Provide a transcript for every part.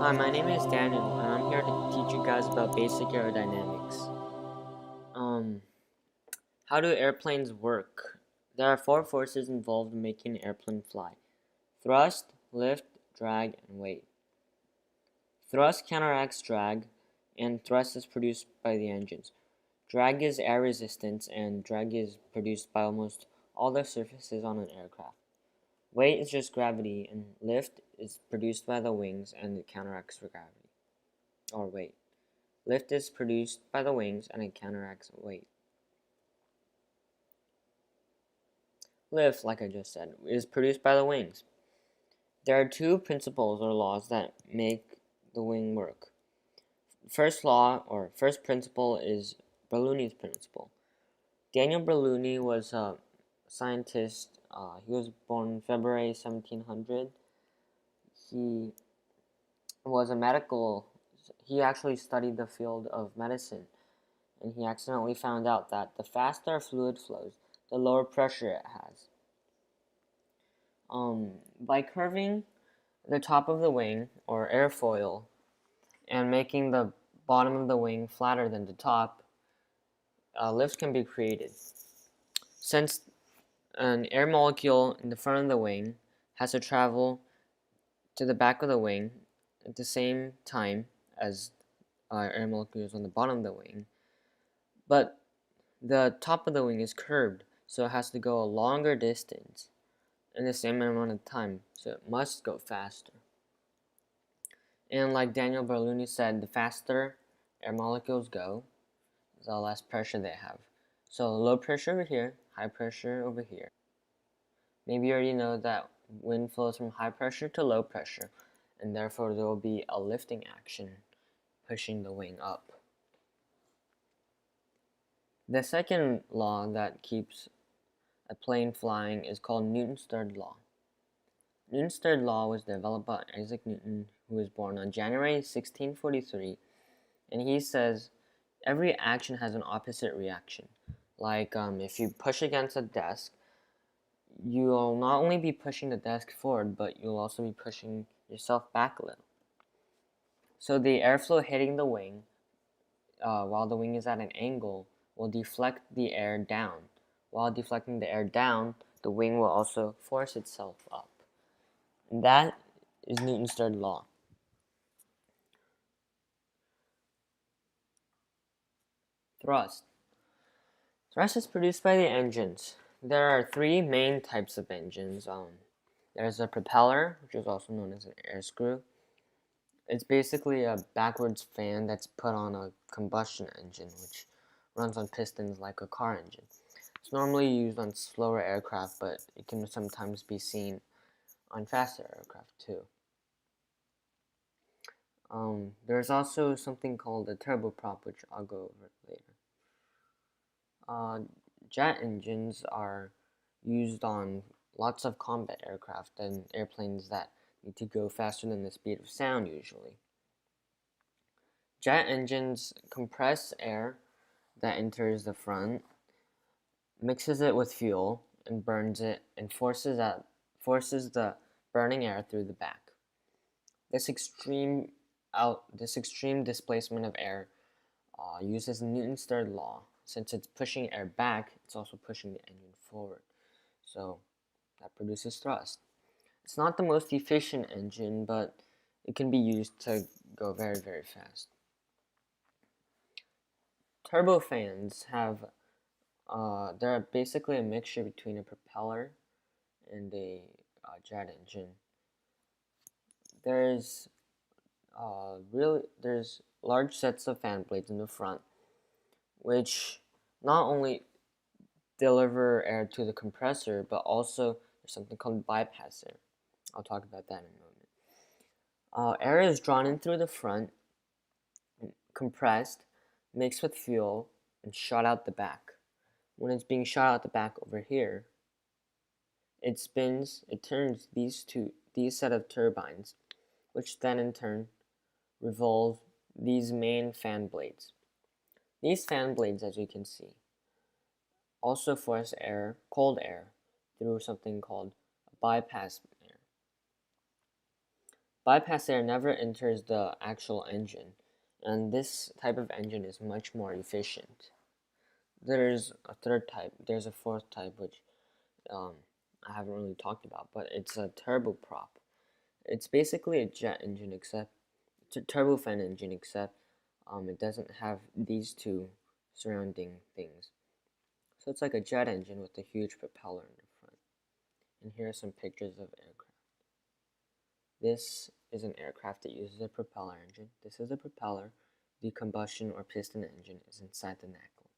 Hi, my name is Daniel, and I'm here to teach you guys about basic aerodynamics. Um, how do airplanes work? There are four forces involved in making an airplane fly: thrust, lift, drag, and weight. Thrust counteracts drag, and thrust is produced by the engines. Drag is air resistance, and drag is produced by almost all the surfaces on an aircraft. Weight is just gravity, and lift is produced by the wings, and it counteracts for gravity, or weight. Lift is produced by the wings and it counteracts weight. Lift, like I just said, is produced by the wings. There are two principles or laws that make the wing work. First law or first principle is Bernoulli's principle. Daniel Bernoulli was a scientist. He was born February 1700. He was a medical. He actually studied the field of medicine, and he accidentally found out that the faster a fluid flows, the lower pressure it has. By curving the top of the wing or airfoil and making the bottom of the wing flatter than the top, lift can be created. Since an air molecule in the front of the wing has to travel to the back of the wing at the same time as air molecules on the bottom of the wing, but the top of the wing is curved, so it has to go a longer distance in the same amount of time, so it must go faster. And like Daniel Bernoulli said, the faster air molecules go, the less pressure they have. So low pressure over here, high pressure over here. Maybe you already know that wind flows from high pressure to low pressure, and therefore there will be a lifting action pushing the wing up. The second law that keeps a plane flying is called Newton's third law. Newton's third law was developed by Isaac Newton, who was born on January 1643, and he says every action has an opposite reaction. Like if you push against a desk, you'll not only be pushing the desk forward, but you'll also be pushing yourself back a little. So the airflow hitting the wing, while the wing is at an angle, will deflect the air down. While deflecting the air down, the wing will also force itself up. And that is Newton's third law. Thrust. Thrust is produced by the engines. There are three main types of engines. There's a propeller, which is also known as an air screw. It's basically a backwards fan that's put on a combustion engine, which runs on pistons like a car engine. It's normally used on slower aircraft, but it can sometimes be seen on faster aircraft too. There's also something called a turboprop, which I'll go over later. Uh, Jet engines are used on lots of combat aircraft and airplanes that need to go faster than the speed of sound usually. Jet engines compress air that enters the front, mixes it with fuel, and burns it, and forces the burning air through the back. This extreme displacement of air uses Newton's third law. Since it's pushing air back, it's also pushing the engine forward. So that produces thrust. It's not the most efficient engine, but it can be used to go very, very fast. Turbofans they're basically a mixture between a propeller and a jet engine. There's there's large sets of fan blades in the front, which not only deliver air to the compressor, but also there's something called bypasser. I'll talk about that in a moment. Air is drawn in through the front, compressed, mixed with fuel, and shot out the back. When it's being shot out the back over here, it turns these set of turbines, which then in turn revolve these main fan blades. These fan blades, as you can see, also force cold air, through something called a bypass air. Bypass air never enters the actual engine, and this type of engine is much more efficient. There's a third type, there's a fourth type, which I haven't really talked about, but it's a turboprop. It's basically a jet engine, except it's a turbofan engine, except it doesn't have these two surrounding things. So it's like a jet engine with a huge propeller in the front. And here are some pictures of aircraft. This is an aircraft that uses a propeller engine. This is a propeller. The combustion or piston engine is inside the nacelle.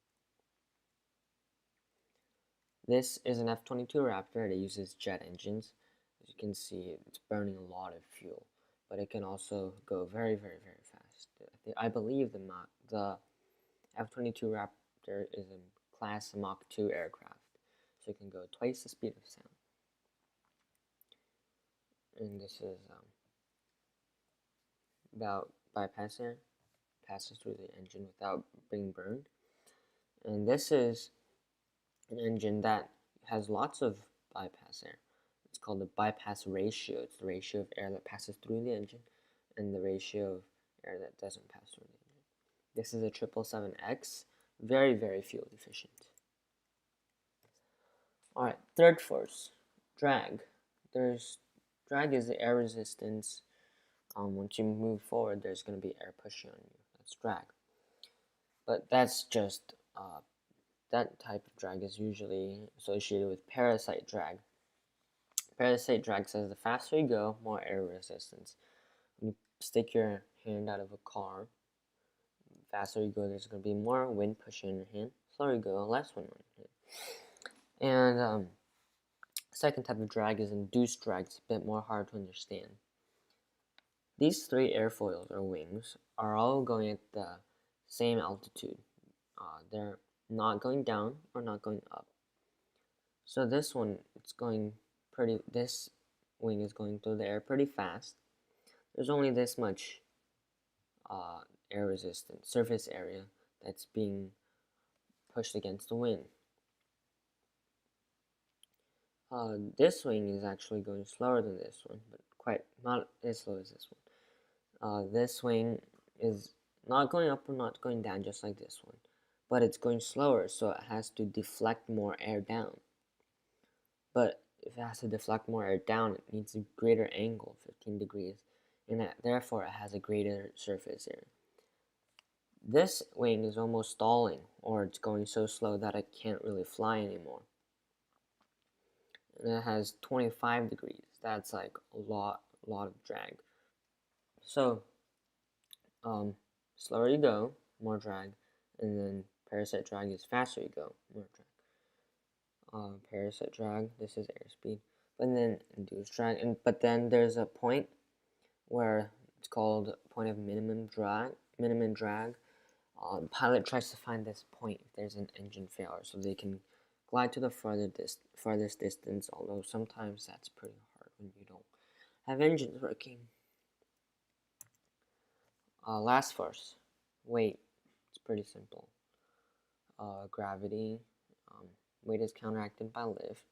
This is an F-22 Raptor that uses jet engines. As you can see, it's burning a lot of fuel, but it can also go very, very, very fast. I believe the F-22 Raptor is a class Mach 2 aircraft, so it can go twice the speed of sound. And this is about bypass air, passes through the engine without being burned. And this is an engine that has lots of bypass air. It's called the bypass ratio. It's the ratio of air that passes through the engine and the ratio of air that doesn't pass through the engine. This is a 777X, very, very fuel efficient. Alright, third force, drag. Drag is the air resistance. Once you move forward, there's going to be air pushing on you. That's drag. But that's just that type of drag is usually associated with parasite drag. Parasite drag says the faster you go, more air resistance. When you stick your hand out of a car, the faster you go, there's going to be more wind pushing in your hand. Slower you go, less wind on your hand. And second type of drag is induced drag. It's a bit more hard to understand. These three airfoils or wings are all going at the same altitude. They're not going down or not going up. So this one, this wing is going through the air pretty fast. There's only this much air resistance, surface area that's being pushed against the wind. This wing is actually going slower than this one, but quite not as slow as this one. This wing is not going up or not going down just like this one, but it's going slower, so it has to deflect more air down. But if it has to deflect more air down, it needs a greater angle, 15 degrees, and therefore it has a greater surface area. This wing is almost stalling, or it's going so slow that it can't really fly anymore. And it has 25 degrees. That's like a lot of drag. So, slower you go, more drag, and then parasite drag is faster you go, more drag. Parasite drag, this is airspeed, but then induced drag, but then there's a point where it's called point of minimum drag. The pilot tries to find this point if there's an engine failure, so they can glide to the farthest distance, although sometimes that's pretty hard when you don't have engines working. Last force, weight. It's pretty simple. Gravity. Weight is counteracted by lift.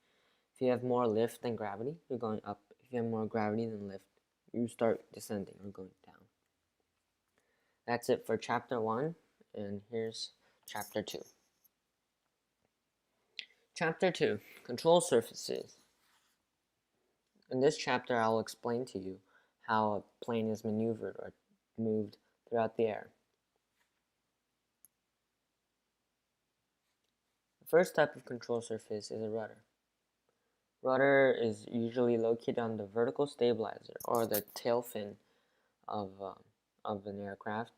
If you have more lift than gravity, you're going up. If you have more gravity than lift, you start descending or going down. That's it for chapter 1, and here's chapter 2. Chapter 2, Control Surfaces. In this chapter, I'll explain to you how a plane is maneuvered or moved throughout the air. The first type of control surface is a rudder. Rudder is usually located on the vertical stabilizer or the tail fin of an aircraft,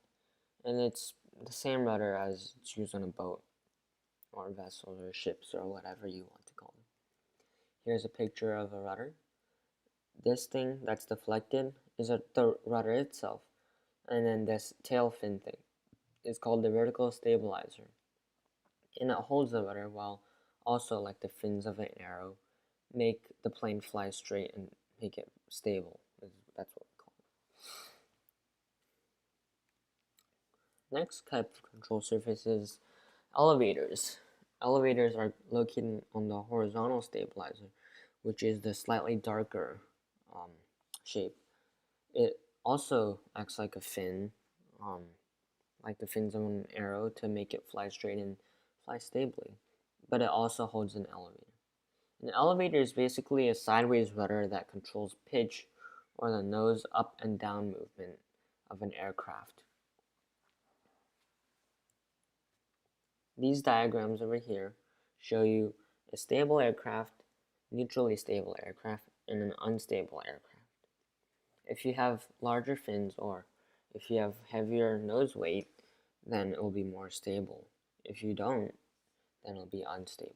and it's the same rudder as it's used on a boat or vessels or ships or whatever you want to call them. Here's a picture of a rudder. This thing that's deflected is the rudder itself, and then this tail fin thing is called the vertical stabilizer, and it holds the rudder while also, like the fins of an arrow, make the plane fly straight and make it stable. That's what we call it. Next type of control surface is elevators. Elevators are located on the horizontal stabilizer, which is the slightly darker shape. It also acts like a fin, like the fins of an arrow, to make it fly straight and fly stably. But it also holds an elevator. An elevator is basically a sideways rudder that controls pitch or the nose up and down movement of an aircraft. These diagrams over here show you a stable aircraft, neutrally stable aircraft, and an unstable aircraft. If you have larger fins or if you have heavier nose weight, then it will be more stable. If you don't, then it'll be unstable.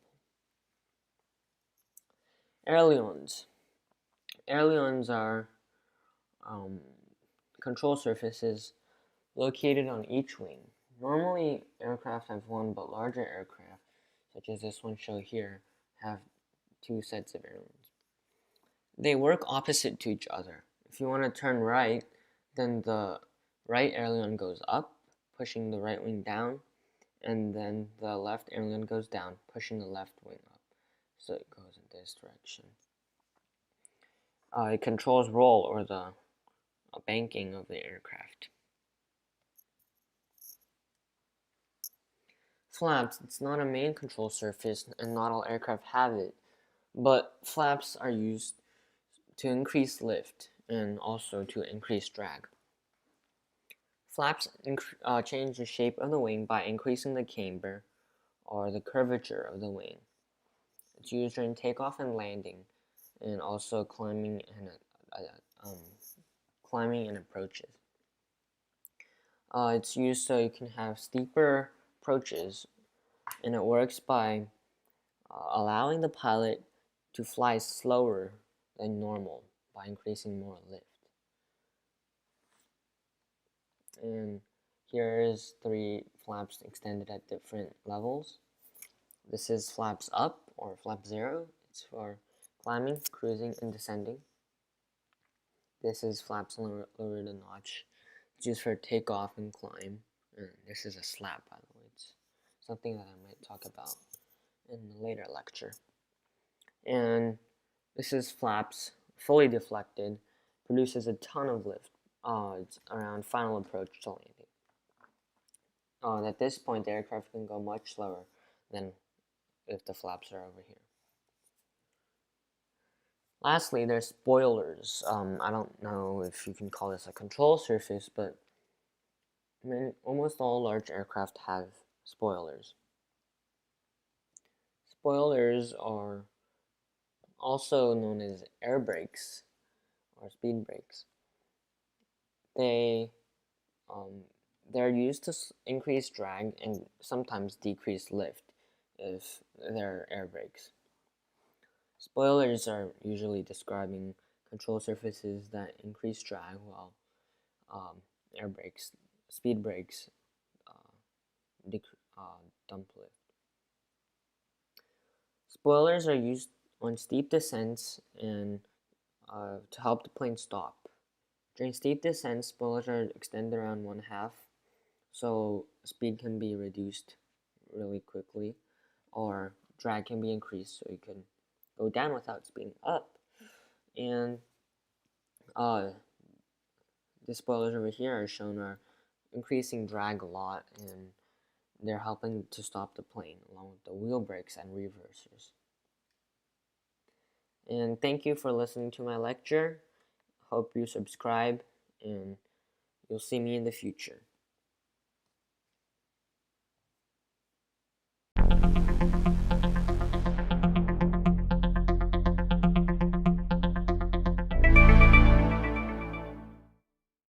Ailerons. Ailerons are control surfaces located on each wing. Normally, aircraft have one, but larger aircraft, such as this one shown here, have two sets of ailerons. They work opposite to each other. If you want to turn right, then the right aileron goes up, pushing the right wing down, and then the left aileron goes down, pushing the left wing up. So it goes in this direction. It controls roll, or the banking of the aircraft. Flaps, it's not a main control surface, and not all aircraft have it, but flaps are used to increase lift and also to increase drag. Flaps change the shape of the wing by increasing the camber, or the curvature of the wing. It's used during takeoff and landing, and also climbing and approaches. It's used so you can have steeper approaches, and it works by allowing the pilot to fly slower than normal by increasing more lift. And here is 3 flaps extended at different levels. This is flaps up, or flap 0. It's for climbing, cruising, and descending. This is flaps lowered a notch. It's used for takeoff and climb. And this is a slap, by the way. It's something that I might talk about in a later lecture. And this is flaps fully deflected. Produces a ton of lift. It's around final approach to landing. At this point, the aircraft can go much slower than if the flaps are over here. Lastly, there's spoilers. I don't know if you can call this a control surface, but almost all large aircraft have spoilers. Spoilers are also known as air brakes or speed brakes. They're used to increase drag and sometimes decrease lift if they're air brakes. Spoilers are usually describing control surfaces that increase drag, while air brakes, speed brakes, dump lift. Spoilers are used on steep descents and to help the plane stop. During steep descents, spoilers are extended around 1/2, so speed can be reduced really quickly, or drag can be increased so you can go down without speeding up. And the spoilers over here are shown are increasing drag a lot, and they're helping to stop the plane along with the wheel brakes and reversers. And thank you for listening to my lecture. Hope you subscribe, and you'll see me in the future.